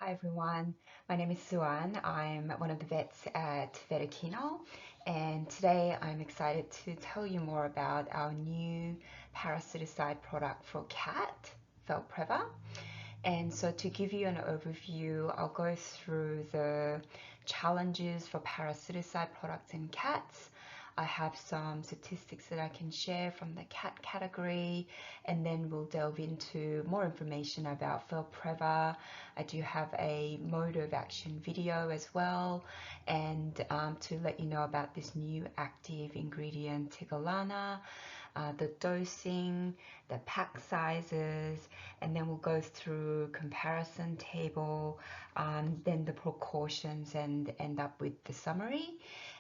Hi everyone, my name is Suan. I'm one of the vets at Vetoquinol, and today I'm excited to tell you more about our new parasiticide product for cat, Felpreva. And so to give you an overview, I'll go through the challenges for parasiticide products in cats. I have some statistics that I can share from the cat category, and then we'll delve into more information about Felpreva. I do have a mode of action video as well, and to let you know about this new active ingredient, Tigolana, the dosing, the pack sizes, and then we'll go through comparison table, then the precautions, and end up with the summary.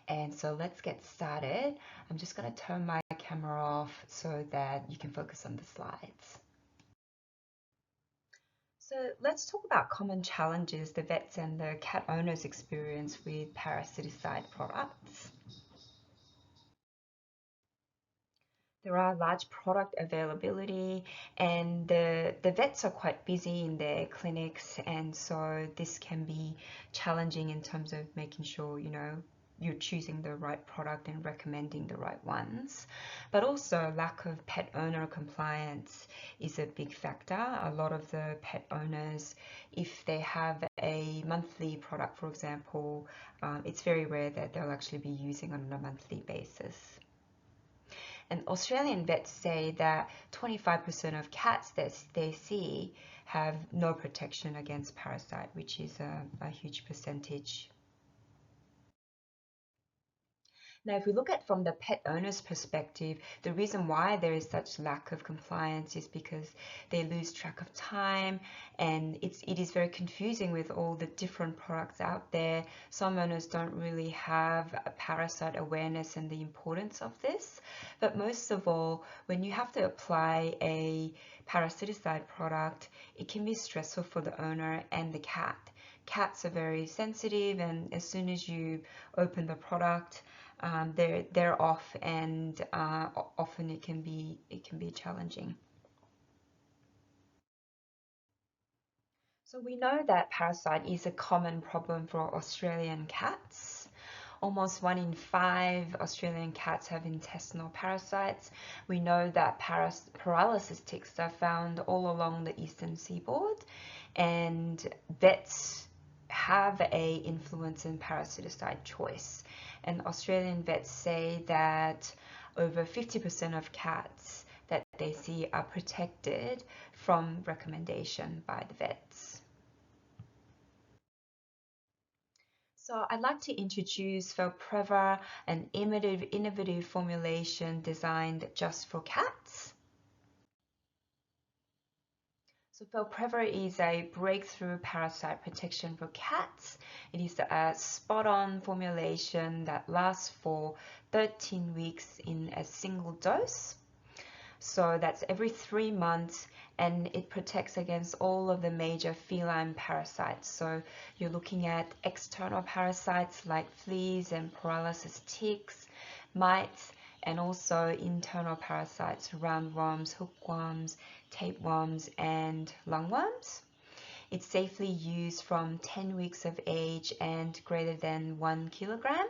And so let's get started. I'm just going to turn my camera off so that you can focus on the slides. So let's talk about common challenges the vets and the cat owners experience with parasiticide products. There are large product availability, and the vets are quite busy in their clinics, and so this can be challenging in terms of making sure you're choosing the right product and recommending the right ones. But also lack of pet owner compliance is a big factor. A lot of the pet owners, if they have a monthly product, for example, it's very rare that they'll actually be using on a monthly basis. And Australian vets say that 25% of cats that they see have no protection against parasite, which is a huge percentage. Now, if we look at from the pet owner's perspective, the reason why there is such lack of compliance is because they lose track of time, and it is very confusing with all the different products out there. Some owners don't really have a parasite awareness and the importance of this. But most of all, when you have to apply a parasiticide product, it can be stressful for the owner and the cat. Cats are very sensitive, and as soon as you open the product, they're off, and often it can be challenging. So we know that parasite is a common problem for Australian cats. Almost 1 in 5 Australian cats have intestinal parasites. We know that paralysis ticks are found all along the eastern seaboard, and vets have a influence in parasiticide choice. And Australian vets say that over 50% of cats that they see are protected from recommendation by the vets. So I'd like to introduce Felpreva, an innovative formulation designed just for cats. So Felpreva is a breakthrough parasite protection for cats. It is a spot-on formulation that lasts for 13 weeks in a single dose. So that's every 3 months, and it protects against all of the major feline parasites. So you're looking at external parasites like fleas and paralysis ticks, mites, and also internal parasites, roundworms, hookworms, tapeworms, and lungworms. It's safely used from 10 weeks of age and greater than 1 kilogram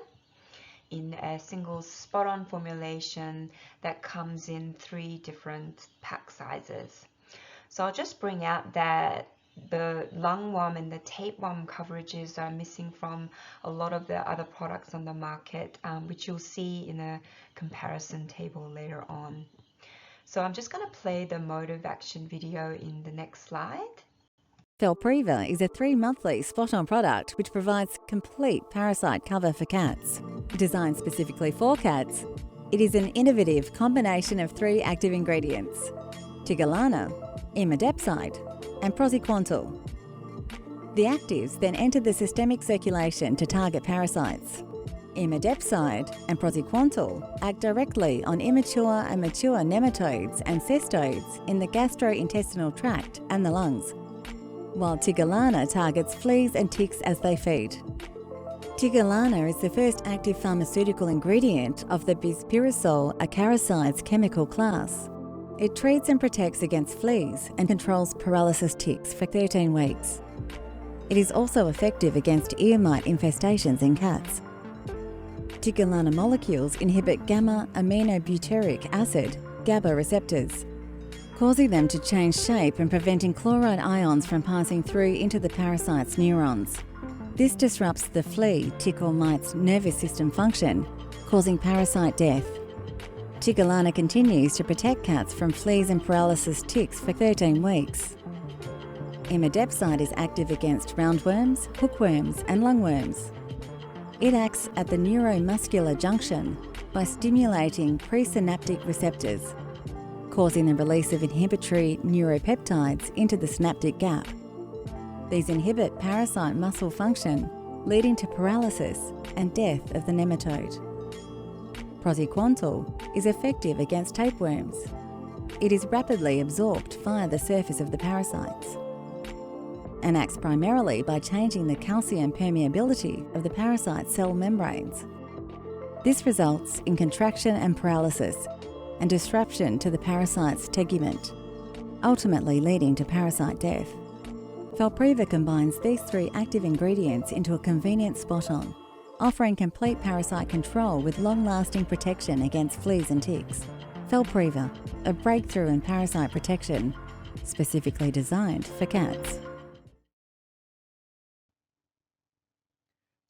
in a single spot-on formulation that comes in 3 different pack sizes. So I'll just bring out that the lungworm and the tapeworm coverages are missing from a lot of the other products on the market, which you'll see in a comparison table later on. So I'm just going to play the mode of action video in the next slide. Felpreva is a 3-monthly spot-on product which provides complete parasite cover for cats. Designed specifically for cats, it is an innovative combination of 3 active ingredients: Tigolana, imidepside, and praziquantel. The actives then enter the systemic circulation to target parasites. Imidepside and praziquantel act directly on immature and mature nematodes and cestodes in the gastrointestinal tract and the lungs, while Tigolana targets fleas and ticks as they feed. Tigolana is the first active pharmaceutical ingredient of the bispirosol acaricides chemical class. It treats and protects against fleas and controls paralysis ticks for 13 weeks. It is also effective against ear mite infestations in cats. Ticholana molecules inhibit gamma-aminobutyric acid, GABA receptors, causing them to change shape and preventing chloride ions from passing through into the parasite's neurons. This disrupts the flea tick or mite's nervous system function, causing parasite death. Ticholana continues to protect cats from fleas and paralysis ticks for 13 weeks. Imidepside is active against roundworms, hookworms and lungworms. It acts at the neuromuscular junction by stimulating presynaptic receptors, causing the release of inhibitory neuropeptides into the synaptic gap. These inhibit parasite muscle function, leading to paralysis and death of the nematode. Praziquantel is effective against tapeworms. It is rapidly absorbed via the surface of the parasites and acts primarily by changing the calcium permeability of the parasite cell membranes. This results in contraction and paralysis and disruption to the parasite's tegument, ultimately leading to parasite death. Felpreva combines these 3 active ingredients into a convenient spot-on, offering complete parasite control with long-lasting protection against fleas and ticks. Felpreva, a breakthrough in parasite protection, specifically designed for cats.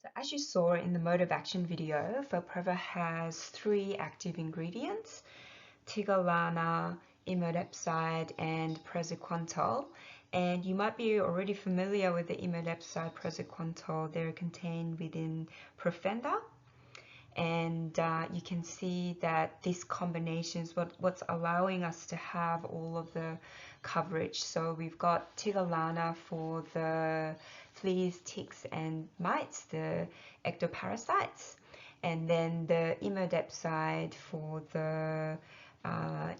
So as you saw in the mode of action video, Felpreva has 3 active ingredients: Ticholana, imidepside, and praziquantel. And you might be already familiar with the imidepside, praziquantel. They're contained within Profenda. And you can see that this combination is what's allowing us to have all of the coverage. So we've got Ticholana for the fleas, ticks, and mites, the ectoparasites, and then the imidepside for the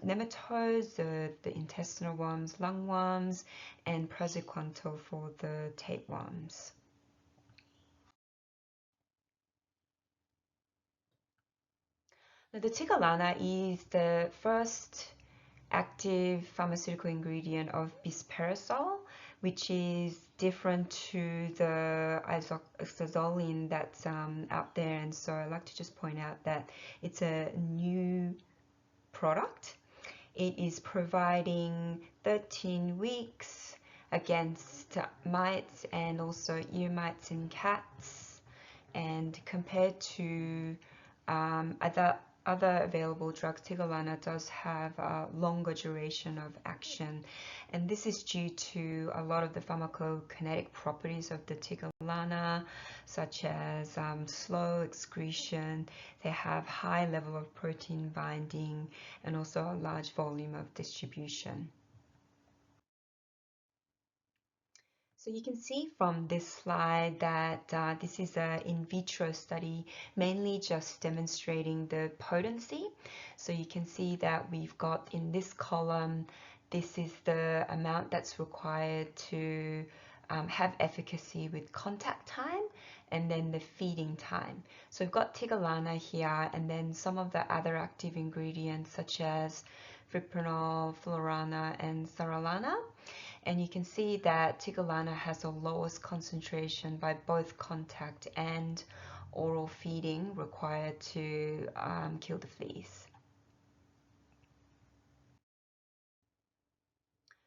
nematodes, the intestinal worms, lungworms, and praziquantel for the tapeworms. Now, the Ticholana is the first active pharmaceutical ingredient of bisperazole, which is different to the isoxazoline that's out there. And so I'd like to just point out that it's a new product. It is providing 13 weeks against mites and also ear mites in cats, and compared to other available drugs, Ticholana does have a longer duration of action, and this is due to a lot of the pharmacokinetic properties of the Ticholana, such as slow excretion. They have high level of protein binding and also a large volume of distribution. So you can see from this slide that this is an in vitro study, mainly just demonstrating the potency. So you can see that we've got in this column, this is the amount that's required to have efficacy with contact time, and then the feeding time. So we've got Ticholana here, and then some of the other active ingredients such as Vetoquinol, Florana, and Saralana. And you can see that Ticholana has the lowest concentration by both contact and oral feeding required to kill the fleas.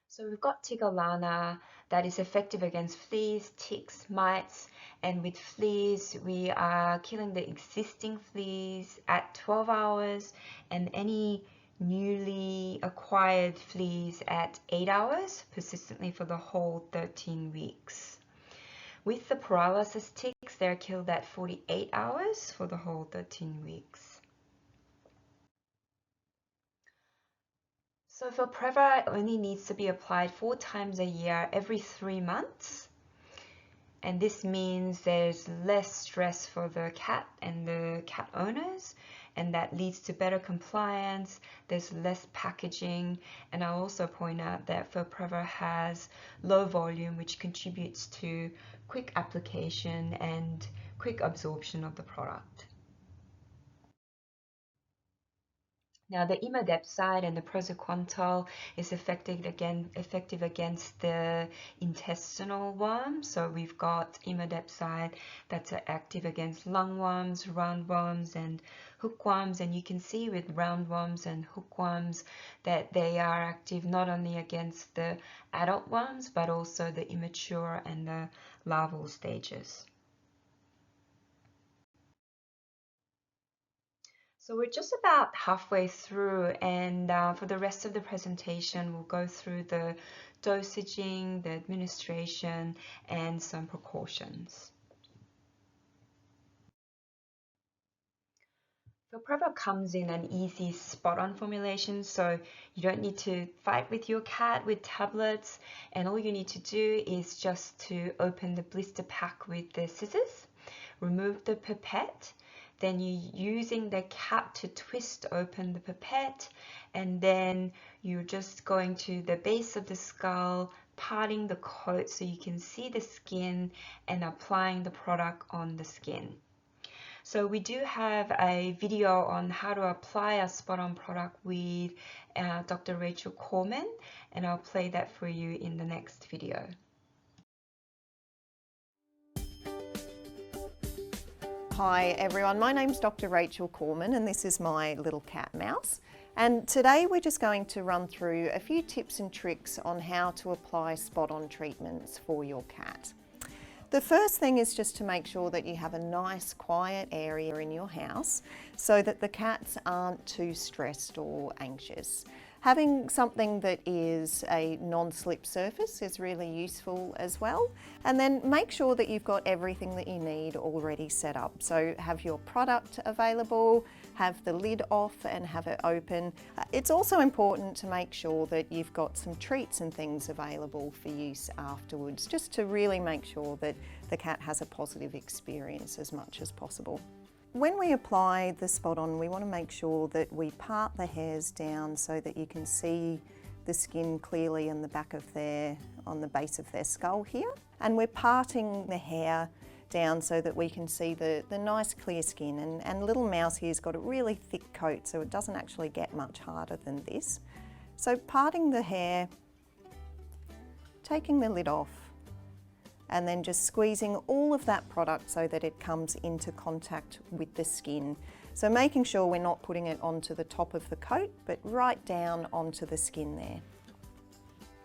So we've got Ticholana that is effective against fleas, ticks, mites, and with fleas we are killing the existing fleas at 12 hours and any newly acquired fleas at 8 hours, persistently for the whole 13 weeks. With the paralysis ticks, they're killed at 48 hours for the whole 13 weeks. So Felpreva only needs to be applied 4 times a year, every 3 months. And this means there's less stress for the cat and the cat owners, and that leads to better compliance. There's less packaging, and I'll also point out that Felpreva has low volume, which contributes to quick application and quick absorption of the product. Now, the imidacloprid and the praziquantel is effective against the intestinal worms. So we've got imidacloprid that's active against lungworms, roundworms, and hookworms. And you can see with roundworms and hookworms that they are active not only against the adult worms, but also the immature and the larval stages. So we're just about halfway through, and for the rest of the presentation, we'll go through the dosaging, the administration, and some precautions. Felpreva comes in an easy spot-on formulation, so you don't need to fight with your cat with tablets, and all you need to do is just to open the blister pack with the scissors, remove the pipette, then you're using the cap to twist open the pipette, and then you're just going to the base of the skull, parting the coat so you can see the skin and applying the product on the skin. So we do have a video on how to apply a spot-on product with Dr. Rachel Coleman, and I'll play that for you in the next video. Hi everyone, my name's Dr. Rachel Corman and this is my little cat Mouse. And today we're just going to run through a few tips and tricks on how to apply spot-on treatments for your cat. The first thing is just to make sure that you have a nice quiet area in your house so that the cats aren't too stressed or anxious. Having something that is a non-slip surface is really useful as well. And then make sure that you've got everything that you need already set up. So have your product available, have the lid off and have it open. It's also important to make sure that you've got some treats and things available for use afterwards, just to really make sure that the cat has a positive experience as much as possible. When we apply the spot on, we want to make sure that we part the hairs down so that you can see the skin clearly in the back of on the base of their skull here. And we're parting the hair down so that we can see the nice clear skin. And little Mouse here's got a really thick coat, so it doesn't actually get much harder than this. So parting the hair, taking the lid off, and then just squeezing all of that product so that it comes into contact with the skin. So making sure we're not putting it onto the top of the coat, but right down onto the skin there.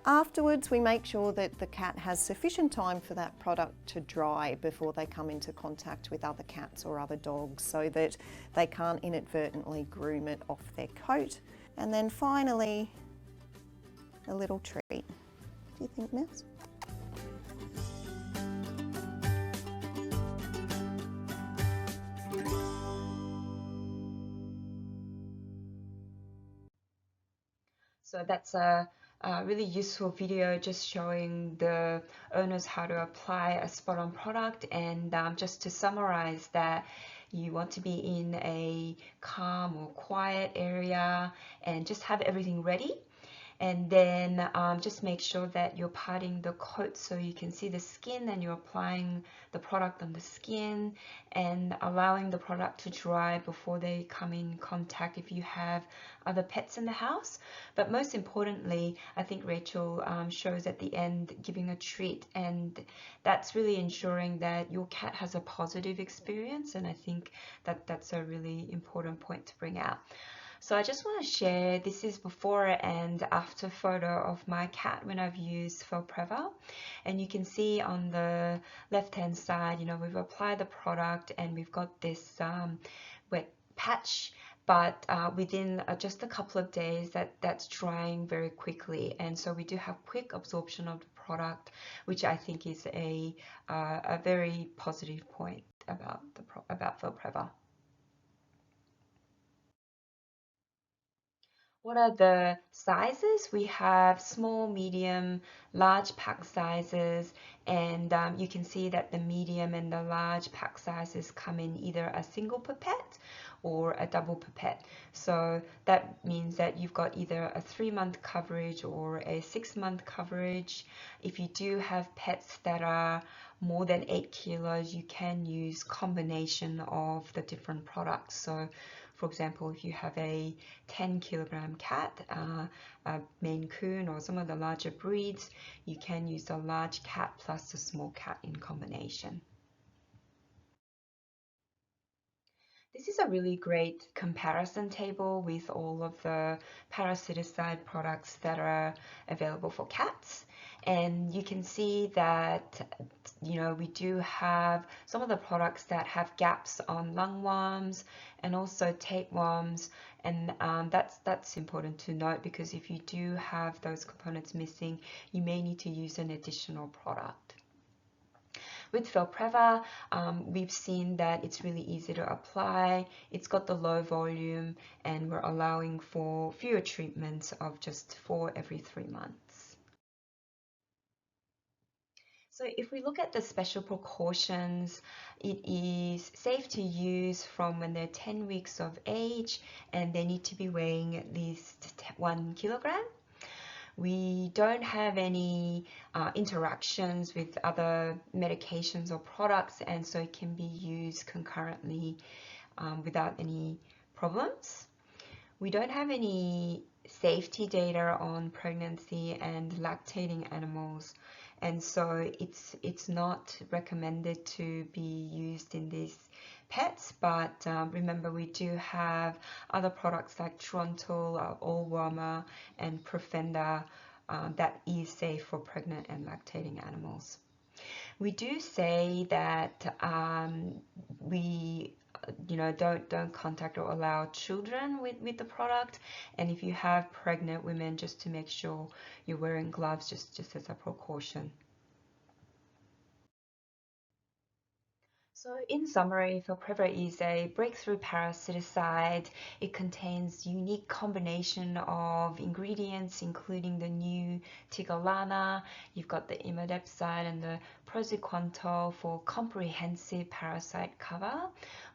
Afterwards, we make sure that the cat has sufficient time for that product to dry before they come into contact with other cats or other dogs so that they can't inadvertently groom it off their coat. And then finally, a little treat. Do you think, Mouse? So that's a really useful video just showing the owners how to apply a spot-on product, and just to summarize that, you want to be in a calm or quiet area and just have everything ready. And then just make sure that you're parting the coat so you can see the skin, and you're applying the product on the skin and allowing the product to dry before they come in contact if you have other pets in the house. But most importantly, I think Rachel shows at the end giving a treat, and that's really ensuring that your cat has a positive experience, and I think that that's a really important point to bring out. So I just want to share, this is before and after photo of my cat when I've used Felpreva. And you can see on the left hand side, you know, we've applied the product and we've got this wet patch, but within just a couple of days that's drying very quickly. And so we do have quick absorption of the product, which I think is a very positive point about Felpreva. What are the sizes? We have small, medium, large pack sizes, and you can see that the medium and the large pack sizes come in either a single pipette or a double pipette. So that means that you've got either a 3-month coverage or a 6-month coverage. If you do have pets that are more than 8 kilos, you can use combination of the different products. So For example, if you have a 10-kilogram cat, a Maine Coon or some of the larger breeds, you can use the large cat plus the small cat in combination. This is a really great comparison table with all of the parasiticide products that are available for cats. And you can see that, we do have some of the products that have gaps on lungworms and also tapeworms. And that's important to note, because if you do have those components missing, you may need to use an additional product. With Felpreva, we've seen that it's really easy to apply, it's got the low volume, and we're allowing for fewer treatments of just 4 every 3 months. So if we look at the special precautions, it is safe to use from when they're 10 weeks of age, and they need to be weighing at least 1 kilogram. We don't have any interactions with other medications or products, and so it can be used concurrently without any problems. We don't have any safety data on pregnancy and lactating animals, and so it's not recommended to be used in these pets, but remember, we do have other products like Trontal, Allwormer, and Profenda that is safe for pregnant and lactating animals. We do say that we don't contact or allow children with the product, and if you have pregnant women, just to make sure you're wearing gloves just as a precaution. So in summary, Felpreva is a breakthrough parasiticide. It contains unique combination of ingredients, including the new Tigolana. You've got the imidazole and the Vetoquinol for comprehensive parasite cover,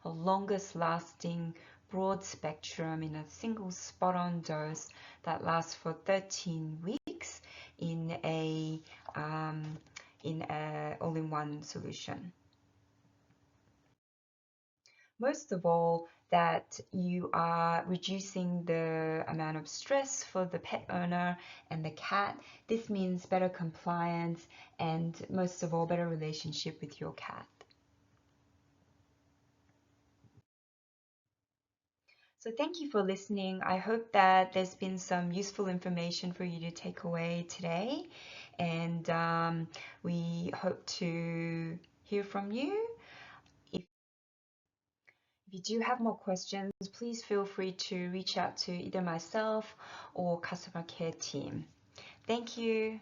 a longest lasting broad spectrum in a single spot-on dose that lasts for 13 weeks in a all-in-one solution. Most of all, that you are reducing the amount of stress for the pet owner and the cat. This means better compliance and, most of all, better relationship with your cat. So thank you for listening. I hope that there's been some useful information for you to take away today, and we hope to hear from you. If you do have more questions, please feel free to reach out to either myself or customer care team. Thank you.